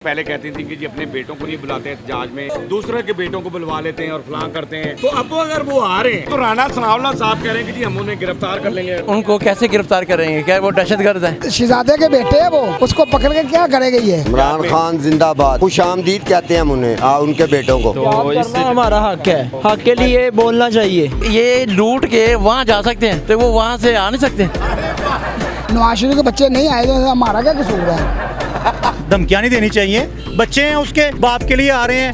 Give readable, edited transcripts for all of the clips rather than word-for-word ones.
पहले कहती थी कि जी अपने बेटों को नहीं बुलाते एहतजाज में, दूसरे के बेटों को बुलवा लेते हैं और फलां करते हैं। तो अब अगर वो आ रहे हैं तो राना सनाउल्लाह साहब कह रहे हैं कि जी हम उन्हें गिरफ्तार कर लेंगे। उनको कैसे गिरफ्तार करेंगे? क्या वो दहशतगर्द है? शहजादे के बेटे है वो, उसको पकड़ के क्या करेगी ये? इमरान खान जिंदाबाद, खुशामदीद कहते हैं हम उन्हें, उनके बेटों को। तो इससे हमारा हक है, हक के लिए बोलना चाहिए। ये लूट के वहाँ जा सकते हैं तो वो वहाँ से आ नहीं सकते। नवाज शरीफ के बच्चे नहीं आए तो हमारा क्या कसूर है? धमकियां नहीं देनी चाहिए, बच्चे हैं उसके बाप के लिए आ रहे हैं।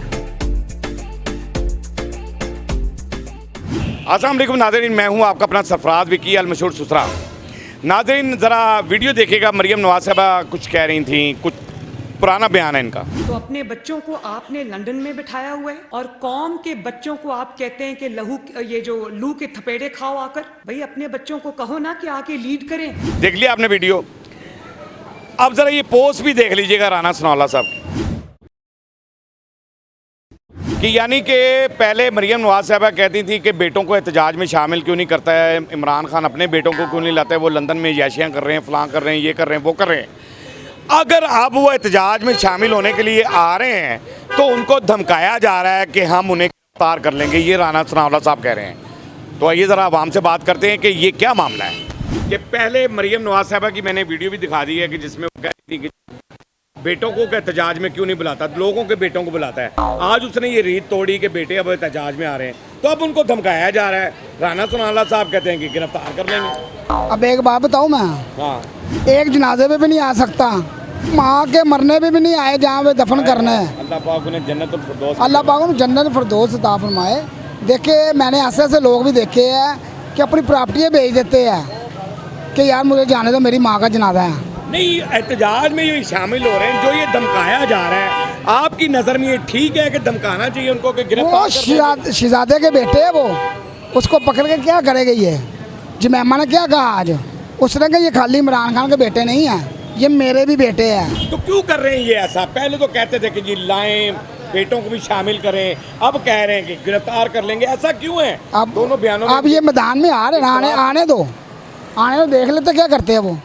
अस्सलाम वालेकुम नाज़रीन, मैं हूं आपका अपना सरफराज विकी अल मशहूर सुसरा। नाज़रीन ज़रा वीडियो देखिएगा, मरियम नवाज साहबा कुछ कह रही थी, कुछ पुराना बयान है इनका। तो अपने बच्चों को आपने लंदन में बिठाया हुआ है और कौम के बच्चों को आप कहते हैं कि ये जो लू के थपेड़े खाओ आकर। भाई अपने बच्चों को कहो ना कि आके लीड करें। देख लिया आपने वीडियो, अब ज़रा ये पोस्ट भी देख लीजिएगा राना सनाउल्लाह साहब कि यानी कि पहले मरियम नवाज साहबा कहती थी कि बेटों को एहतजाज में शामिल क्यों नहीं करता है इमरान खान, अपने बेटों को क्यों नहीं लाता है, वो लंदन में याशियाँ कर रहे हैं, फलां कर रहे हैं, ये कर रहे हैं, वो कर रहे हैं। अगर अब वो एहतजाज में शामिल होने के लिए आ रहे हैं तो उनको धमकाया जा रहा है कि हम उन्हें गिरफ्तार कर लेंगे, ये राना सनाउल्लाह साहब कह रहे हैं। तो आइए ज़रा आवाम से बात करते हैं कि ये क्या मामला है। कि पहले मरियम नवाज साहबा की मैंने वीडियो भी दिखा दी है कि जिसमें वो कह रही थी कि बेटों को एहतजाज में क्यों नहीं बुलाता, लोगों के बेटों को बुलाता है। आज उसने ये रीत तोड़ी कि बेटे अब एहतजाज में आ रहे हैं तो अब उनको धमकाया जा रहा है। राना सनाउल्लाह साहब कहते हैं कि गिरफ्तार कर लेंगे। अब एक बात बताऊँ मैं, हाँ, एक जनाजे पे भी नहीं आ सकता, माँ के मरने पे भी नहीं आए जहाँ पे दफन करना है। अल्लाह पाक उन्हें जन्नतुल फिरदौस, अल्लाह पाक उन्हें जन्नत फिरदौस अता फरमाए। देखिए मैंने ऐसे ऐसे लोग भी देखे हैं कि अपनी प्रॉपर्टियाँ बेच देते हैं कि यार मुझे जाने दो, मेरी माँ का जनाजा है। नहीं, एहतजाज में ये शामिल हो रहे हैं, जो ये धमकाया जा रहा है, आपकी नज़र में ये ठीक है कि धमकाना चाहिए उनको कि गिरफ्तार? शहजादे के बेटे है वो, उसको पकड़ के क्या करेगी ये? जमैमा ने क्या कहा आज? उसने कहा ये खाली इमरान खान के बेटे नहीं हैं, ये मेरे भी बेटे हैं। तो क्यों कर रहे हैं ये ऐसा? पहले तो कहते थे कि जी लाएं, बेटों को भी शामिल करें, अब कह रहे हैं कि गिरफ्तार कर लेंगे, ऐसा क्यों है? अब दोनों बयानों अब ये मैदान में आ रहे हैं, आने दो, देख लेते क्या करते हैं वो।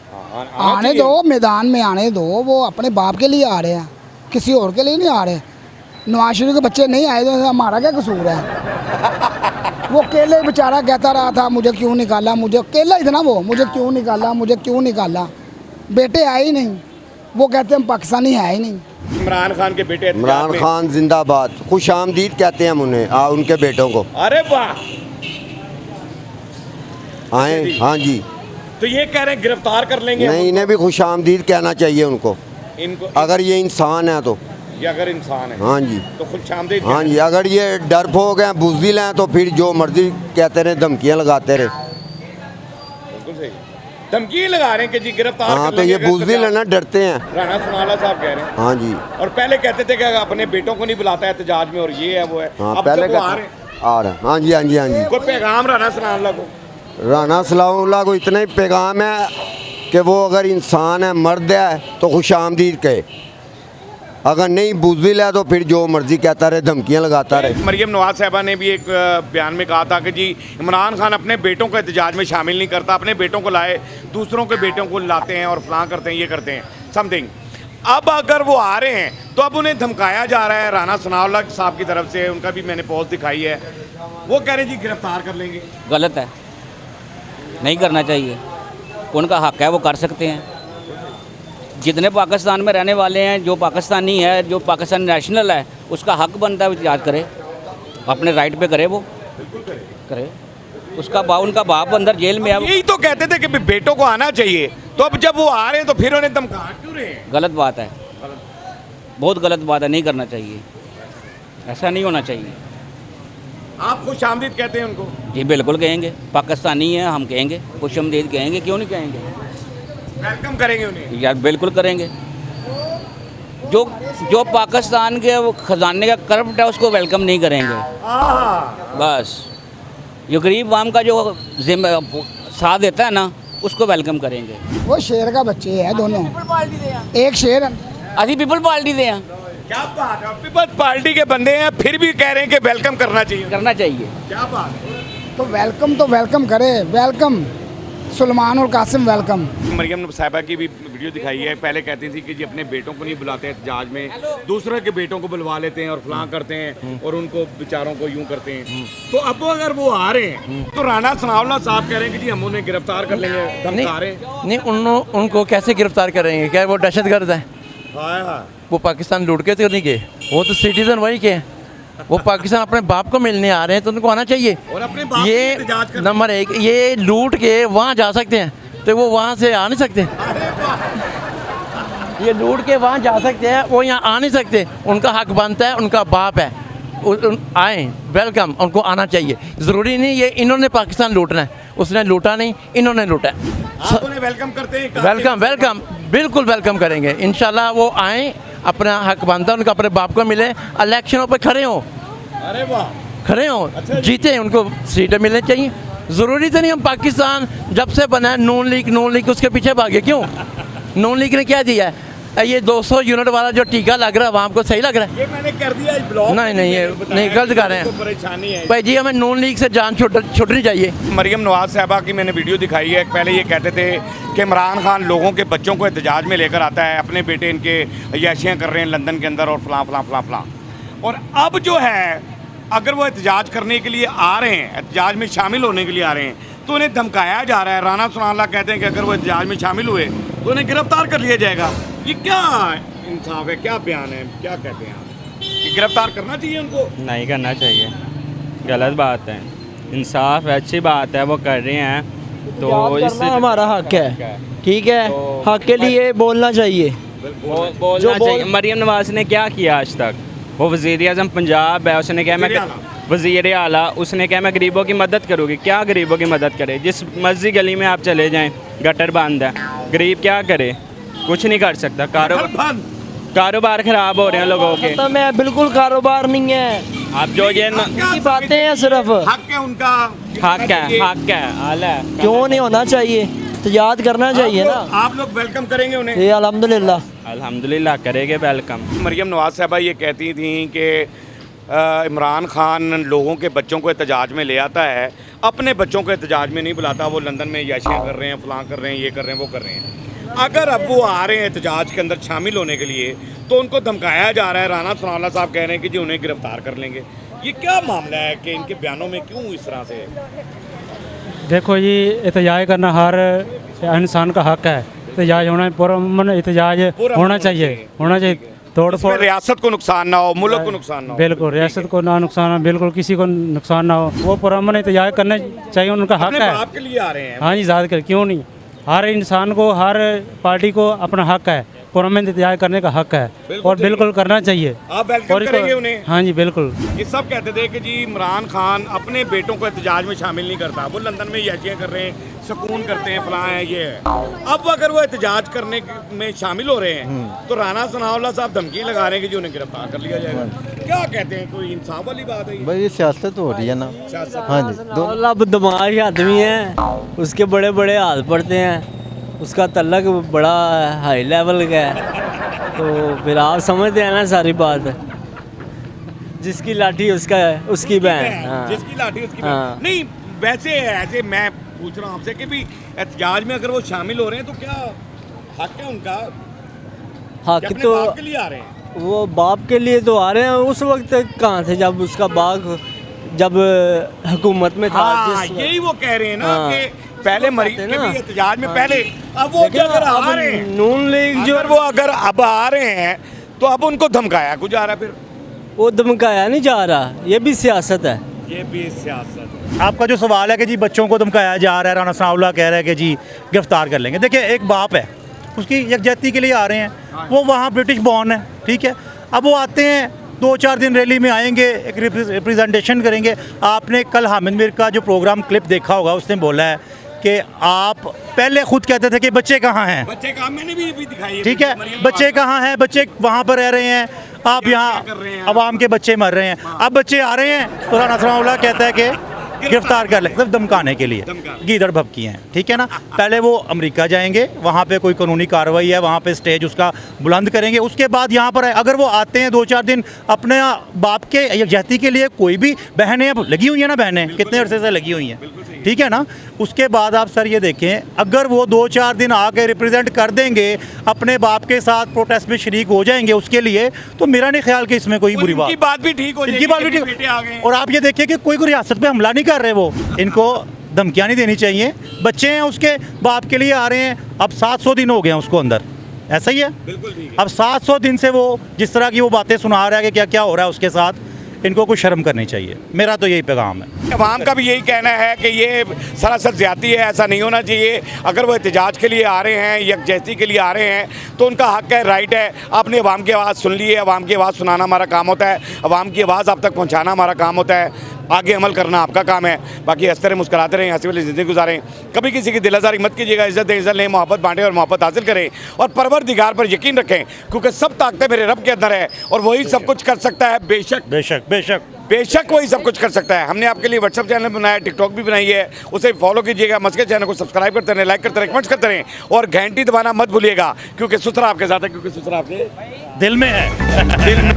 आने दो, मैदान में आने दो, वो अपने बाप के लिए आ रहे हैं, किसी और के लिए नहीं आ रहे। नवाज शरीफ के बच्चे नहीं आए तो हमारा क्या कसूर है? वो अकेले बेचारा कहता रहा था मुझे क्यों निकाला, मुझे अकेला ही था ना वो, मुझे क्यों निकाला, मुझे क्यों निकाला। बेटे आए ही नहीं, वो कहते हैं पाकिस्तानी है ही नहीं। इमरान खान के बेटे, इमरान खान जिंदाबाद, खुशामदीद कहते हैं हम उन्हें, उनके बेटों को। अरे वाह, आए, हाँ जी। तो ये कह रहे हैं गिरफ्तार कर लेंगे? नहीं, इन्हें भी खुशामदीद कहना चाहिए उनको, इनको अगर ये इंसान है तो। ये अगर इंसान है, हाँ जी, तो खुशामदीद। हाँ जी। अगर ये डरपोक हैं, बुज़दिल हैं, तो फिर जो मर्जी कहते रहे, धमकियाँ लगाते रहे। बिल्कुल सही, धमकी लगा रहे हैं कि जी गिरफ्तार हाँ, कर तो लेंगे। ये बुज़दिल है ना, डरते हैं। राना सनाउल्लाह साहब कह रहे हैं। हाँ जी, और पहले कहते थे कि अपने बेटों को नहीं बुलाता है एहतजाज में, और ये है वो है। हाँ अब पहले जब वो आ रहे हैं, आ रहे हैं। हाँ जी, हाँ जी, हाँ जी। कोई पैगाम राना सनाउल्लाह को? राना सनाउल्लाह को इतना ही पैगाम है कि वो अगर इंसान है, मर्द है, तो खुशामदीद कहे, अगर नहीं बुज़दिल है तो फिर जो मर्जी कहता रहे, धमकियाँ लगाता रहे। मरियम नवाज साहबा ने भी एक बयान में कहा था कि जी इमरान खान अपने बेटों को एहतजाज में शामिल नहीं करता, अपने बेटों को लाए, दूसरों के बेटों को लाते हैं और फलां करते हैं, ये करते हैं समथिंग। अब अगर वो आ रहे हैं तो अब उन्हें धमकाया जा रहा है राना सनाउल्लाह साहब की तरफ से। उनका भी मैंने पोस्ट दिखाई है, वो कह रहे हैं जी गिरफ्तार कर लेंगे। गलत है, नहीं करना चाहिए, उनका हक है, वो कर सकते हैं। जितने पाकिस्तान में रहने वाले हैं, जो पाकिस्तानी है, जो पाकिस्तानी नेशनल है, उसका हक बनता है एहतजाज करे, अपने राइट पे करे, वो करे। उसका उनका बाप अंदर जेल में है। यही तो कहते थे कि बेटों को आना चाहिए, तो अब जब वो आ रहे हैं तो फिर उन्हें धमका क्यों रहे हैं? गलत बात है, बहुत गलत बात है, नहीं करना चाहिए, ऐसा नहीं होना चाहिए। आप खुशामदीद कहते हैं उनको? जी बिल्कुल कहेंगे, पाकिस्तानी है, हम कहेंगे, खुशामदीद कहेंगे, क्यों नहीं कहेंगे? वेलकम करेंगे उन्हें? यार बिल्कुल करेंगे। जो पाकिस्तान के खजाने का करप्ट है उसको वेलकम नहीं करेंगे। बस ये गरीब आवाम का जो साथ देता है ना, उसको वेलकम करेंगे। वो शेर का बच्चे है दोनों, एक शेर अभी पीपल पार्टी दे हैं। क्या बात है, पीपल्स पार्टी के बंदे हैं, फिर भी कह रहे हैं कि वेलकम करना चाहिए। करना चाहिए। क्या बात है, तो वेलकम करे, वेलकम। सुलेमान और कासिम वेलकम। मरियम साहिबा की भी वीडियो दिखाई है, पहले कहती थी कि जी अपने बेटों को नहीं बुलाते एहतजाज में, दूसरे के बेटों को बुलवा लेते हैं और फलां करते हैं और उनको बेचारों को यूं करते हैं। तो अब अगर वो आ रहे हैं तो राणा सनाउल्लाह साहब कह रहे हैं कि जी हम उन्हें गिरफ्तार कर लेंगे, धमका रहे हैं। नहीं, उनको कैसे गिरफ्तार करेंगे? क्या वो दहशतगर्द है? हाँ, वो पाकिस्तान लूट के तो नहीं गए, वो तो सिटीजन वही के हैं। वो पाकिस्तान अपने बाप को मिलने आ रहे हैं तो उनको आना चाहिए। और अपने बाप ये के एहतजाज कर नंबर एक, ये लूट के वहाँ जा सकते हैं तो वो वहाँ से आ नहीं सकते। ये लूट के वहाँ जा सकते हैं, वो यहाँ आ नहीं सकते। उनका हक बनता है, उनका बाप है, आए, वेलकम, उनको आना चाहिए। ज़रूरी नहीं ये इन्होंने पाकिस्तान लूटना है, उसने लूटा नहीं, इन्होंने लूटा है। आप उन्हें वेलकम करते हैं? वेलकम, वेलकम, बिल्कुल वेलकम करेंगे इंशाल्लाह। वो आए, अपना हक बनता है उनका, अपने बाप को मिले, इलेक्शनों पे खड़े हों, अरे वाह, खड़े हों, जीते, उनको सीटें मिलनी चाहिए। ज़रूरी तो नहीं हम पाकिस्तान जब से बना है नून लीग उसके पीछे भागे। क्यों? नून लीग ने क्या दिया है? ये 200 यूनिट वाला जो टीका लग रहा है वहाँ आपको सही लग रहा है? ये मैंने कर दिया इस ब्लॉग। नहीं, ये नहीं, गलत कर रहे हैं। परेशानी है भाई जी, हमें नून लीग से जान छुटनी चाहिए। मरियम नवाज साहबा की मैंने वीडियो दिखाई है। पहले ये कहते थे कि इमरान खान लोगों के बच्चों को एहतजाज में लेकर आता है, अपने बेटे इनके अय्याशियाँ कर रहे हैं लंदन के अंदर और फलां फलां फलां फलां। और अब जो है अगर वो एहतजाज करने के लिए आ रहे हैं, एहतजाज में शामिल होने के लिए आ रहे हैं, तो उन्हें धमकाया जा रहा है। राणा सनाउल्लाह कहते हैं कि अगर वो एहतजाज में शामिल हुए तो उन्हें गिरफ्तार कर लिया जाएगा। ये क्या इंसाफ है, क्या बयान है, क्या कहते हैं आप? कि गिरफ्तार करना चाहिए उनको? नहीं करना चाहिए, गलत बात है। इंसाफ है, अच्छी बात है, वो कर रहे हैं तो इससे हमारा हक है, ठीक है, हक के लिए बोलना चाहिए। बोलना चाहिए। मरियम नवाज ने क्या किया आज तक? वो वज़ीर आज़म पंजाब है, उसने क्या, मैं वज़ीर आला, उसने क्या मैं गरीबों की मदद करूँगी? क्या गरीबों की मदद करे? जिस मस्जिद गली में आप चले जाएं गटर बंद है, गरीब क्या करे? कुछ नहीं कर सकता। कारोबार ख़राब हो रहे हैं लोगों के। तो मैं बिल्कुल कारोबार नहीं है, आप जो ये बातें हैं सिर्फ हक है उनका, हक है आला है। क्यों नहीं होना चाहिए? याद करना चाहिए ना। आप लोग वेलकम करेंगे उन्हें? ये अल्हम्दुलिल्लाह अल्हम्दुलिल्लाह करेंगे वेलकम। मरियम नवाज साहबा ये कहती थी कि इमरान खान लोगों के बच्चों को एहतजाज में ले आता है, अपने बच्चों को एहतजाज में नहीं बुलाता। वो लंदन में याशियाँ कर रहे हैं, फलां कर रहे हैं, ये कर रहे हैं, वो कर रहे हैं। अगर अब वो आ रहे हैं एहतजाज के अंदर शामिल होने के लिए तो उनको धमकाया जा रहा है। राणा सनाउल्लाह साहब कह रहे हैं कि जी उन्हें गिरफ्तार कर लेंगे। ये क्या मामला है कि इनके बयानों में क्यों इस तरह से? देखो, ये एहतजाज करना हर इंसान का हक है। एहतजाज होना, पुरअमन एहतजाज होना चाहिए। तोड़ फोड़, रियासत को नुकसान ना हो, मुल्क को नुकसान ना हो। बिल्कुल, रियासत को ना नुकसान हो, बिल्कुल किसी को नुकसान ना हो। वो पुरअमन एहतजाज करने चाहिए, उनका हक है। आपके लिए आ रहे हैं? हाँ जी, ज़्यादा कर, क्यों नहीं? हर इंसान को, हर पार्टी को अपना हक है, पुरअमन एहतजाज करने का हक है और बिल्कुल करना चाहिए। आप वेलकम करेंगे उन्हें? हाँ जी, बिल्कुल। ये सब कहते थे कि जी इमरान खान अपने बेटों को एहतजाज में शामिल नहीं करता, वो लंदन में याचियाँ कर रहे हैं, सुकून करते हैं, फलां है, ये है। अब अगर वो एहतजाज करने में शामिल हो रहे हैं तो राणा सनाउल्लाह साहब धमकी लगा रहे हैं कि जी उन्हें गिरफ्तार कर लिया जाएगा। क्या कहते हैं, कोई इंसाफ वाली बात है? भाई ये सियासत हो रही है ना। हाँ जी, अब दिमाग आदमी है, उसके बड़े बड़े हाथ पड़ते हैं, उसका तल्लक बड़ा हाई लेवल का है, तो फिर आप समझते हैं ना सारी बात। जिसकी लाठी उसकी बहन। हाँ। जिसकी लाठी उसकी हाँ। बहन। नहीं, वैसे ऐसे मैं पूछ रहा हूँ आपसे कि भी एहतजाज में अगर वो शामिल हो रहे हैं तो क्या हक है उनका? हक अपने तो बाप के लिए आ रहे हैं? वो बाप के लिए तो आ रहे हैं। उस वक्त कहाँ थे जब उसका बाप जब हुकूमत में था? हाँ, यही वो कह रहे हैं ना कि पहले मरीज के भी एहतजाज में हाँ। पहले, अब वो क्या अगर आ रहे हैं नून लीग जो, वो अगर अब आ रहे हैं तो अब उनको धमकाया कुछ जा रहा है? फिर वो धमकाया नहीं जा रहा, ये भी सियासत है। ये भी सियासत है। आपका जो सवाल है कि जी बच्चों को धमकाया जा रहा है, राणा सनाउल्लाह कह रहा है कि जी गिरफ्तार कर लेंगे। देखिए, एक बाप है, उसकी यकजहती के लिए आ रहे हैं, वो वहाँ ब्रिटिश बॉर्न है, ठीक है। अब वो आते हैं, 2-4 दिन रैली में आएंगे, एक रिप्रेजेंटेशन करेंगे। आपने कल हामिद मीर का जो प्रोग्राम क्लिप देखा होगा, उसने बोला है कि आप पहले खुद कहते थे कि बच्चे कहाँ हैं, बच्चे कहाँ, मैंने भी दिखाई है, ठीक है, बच्चे कहाँ हैं, बच्चे वहाँ पर रह रहे हैं, आप यहाँ आवाम के बच्चे मर रहे हैं। अब बच्चे आ रहे हैं तो राणा सनाउल्लाह कहता है कि गिरफ्तार कर ले, मतलब धमकाने के लिए गीदड़ भभकी हैं, ठीक है ना। पहले वो अमेरिका जाएंगे, वहाँ पे कोई कानूनी कार्रवाई है, वहाँ पे स्टेज उसका बुलंद करेंगे, उसके बाद यहाँ पर अगर वो आते हैं 2-4 दिन अपने बाप के यकजहती के लिए, कोई भी बहनें अब लगी हुई हैं ना, बहनें कितने अरसे से लगी हुई हैं, ठीक है ना। उसके बाद आप सर ये देखें, अगर वो 2-4 दिन आके रिप्रेजेंट कर देंगे, अपने बाप के साथ प्रोटेस्ट में शरीक हो जाएंगे उसके लिए, तो मेरा नहीं ख्याल कि इसमें कोई बुरी इनकी बात भी ठीक हो जाएगी, इनकी बात भी ठीक। बेटे आ गए। और आप ये देखिए कि कोई रियासत पे हमला नहीं कर रहे, वो इनको धमकियाँ नहीं देनी चाहिए। बच्चे हैं उसके, बाप के लिए आ रहे हैं, अब 700 दिन हो गए हैं उसको अंदर, ऐसा ही है। बिल्कुल ठीक है। अब 700 दिन से वो जिस तरह की वो बातें सुना रहा है कि क्या क्या हो रहा है उसके साथ, इनको कुछ शर्म करनी चाहिए। मेरा तो यही पैगाम है। अवाम का भी यही कहना है कि ये सरासर ज़्यादती है, ऐसा नहीं होना चाहिए। अगर वो एहतजाज के लिए आ रहे हैं, यकजहती के लिए आ रहे हैं, तो उनका हक है, राइट है। आपने अवाम की आवाज़ सुन ली है, अवाम की आवाज़ सुनाना हमारा काम होता है, अवाम की आवाज़ आप तक पहुँचाना हमारा काम होता है, आगे अमल करना आपका काम है। बाकी हंसते रहे, मुस्कुराते रहें, हंसी वाली ज़िंदगी गुजारें, कभी किसी की दिल आज़ारी मत कीजिएगा। इज़्ज़त दें, इज़्ज़त लें, मोहब्बत बांटें और मोहब्बत हासिल करें, और परवरदिगार पर यकीन रखें, क्योंकि सब ताकतें मेरे रब के अंदर है और वही सब कुछ कर सकता है। बेशक बेशक बेशक बेशक वही सब कुछ कर सकता है। हमने आपके लिए व्हाट्सअप चैनल बनाया, टिकटॉक भी बनाई है, उसे फॉलो कीजिएगा। मस्के चैनल को सब्सक्राइब करते रहें, लाइक करते रहें, कमेंट्स करते रहें, और घंटी दबाना मत भूलिएगा, क्योंकि सुथरा आपके साथ है, क्योंकि सुथरा आपके दिल में है। दिल में